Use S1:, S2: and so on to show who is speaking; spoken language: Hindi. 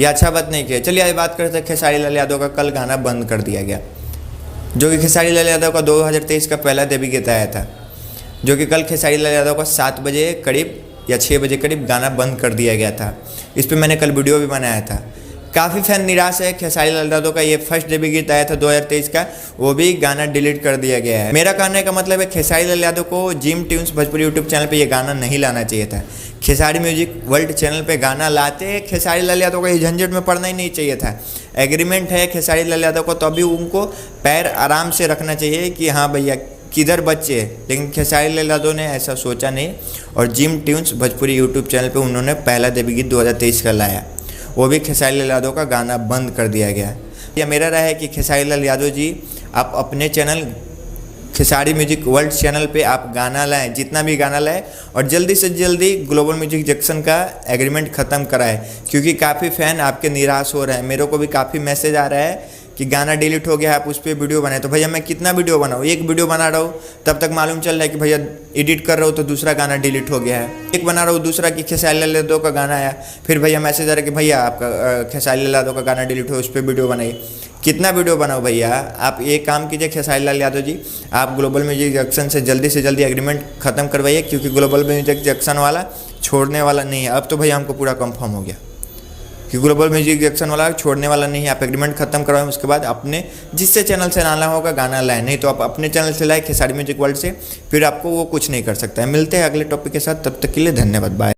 S1: ये अच्छा बात नहीं किया। चलिए आज बात करते हैं खेसारी लाल यादव का कल गाना बंद कर दिया गया, जो कि खेसारी लाल यादव का 2023 का पहला देवी गीत आया था, जो कि कल खेसारी लाल यादव का 7 बजे करीब या 6 बजे करीब गाना बंद कर दिया गया था। इस पर मैंने कल वीडियो भी बनाया था। काफ़ी फैन निराश है। खेसारी लाल यादव का ये फर्स्ट डेब्यू गीत आया था 2023 का, वो भी गाना डिलीट कर दिया गया है। मेरा कहने का मतलब है खेसारी लाल यादव को gym tunes Bhojpuri YouTube channel पे ये गाना नहीं लाना चाहिए था। खेसारी म्यूजिक वर्ल्ड चैनल पे गाना लाते खेसारी लाल यादव को ये झंझट में पड़ना ही नहीं चाहिए था। एग्रीमेंट है खेसारी लाल यादव को, तो अभी उनको पैर आराम से रखना चाहिए कि हाँ भैया किधर बच्चे, लेकिन खेसारी लाल यादव ने ऐसा सोचा नहीं और gym tunes Bhojpuri YouTube channel पे उन्होंने पहला देवी गीत 2023 का लाया, वो भी खेसारी लाल यादव का गाना बंद कर दिया गया। यह मेरा राय है कि खेसारी लाल यादव जी आप अपने channel Khesari music world channel पे आप गाना लाएं, जितना भी गाना लाएं, और जल्दी से जल्दी ग्लोबल म्यूजिक जंक्शन का एग्रीमेंट ख़त्म कराएं, क्योंकि काफ़ी फ़ैन आपके निराश हो रहे हैं। मेरे को भी काफ़ी मैसेज आ रहा है कि गाना डिलीट हो गया, आप उस पर वीडियो बनाए। तो भैया मैं कितना वीडियो बनाऊँ, एक वीडियो बना रहा हूँ तब तक मालूम चल रहा है कि भैया एडिट कर रहा हूँ तो दूसरा गाना डिलीट हो गया है। एक बना रहा हूँ दूसरा कि खेसारी लाल यादव का गाना आया, फिर भैया मैसेज आ रहा है कि भैया आपका खेसारी लाल यादव का गाना डिलीट हो, उस पर वीडियो बनाइए। कितना वीडियो बनाओ भैया, आप एक काम कीजिए खेसारी लाल यादव जी, आप ग्लोबल म्यूजिक जंक्शन से जल्दी एग्रीमेंट ख़त्म करवाइए, क्योंकि ग्लोबल म्यूजिक जंक्शन वाला छोड़ने वाला नहीं है। अब तो भैया हमको पूरा कंफर्म हो गया कि ग्लोबल म्यूजिक जंक्शन वाला छोड़ने वाला नहीं है। आप एग्रीमेंट खत्म करवाएं, उसके बाद अपने जिससे चैनल से लाना होगा गाना लाएं, नहीं तो आप अपने चैनल से लाएं खेसारी म्यूजिक वर्ल्ड से, फिर आपको वो कुछ नहीं कर सकता है। मिलते हैं अगले टॉपिक के साथ, तब तक के लिए धन्यवाद, बाय।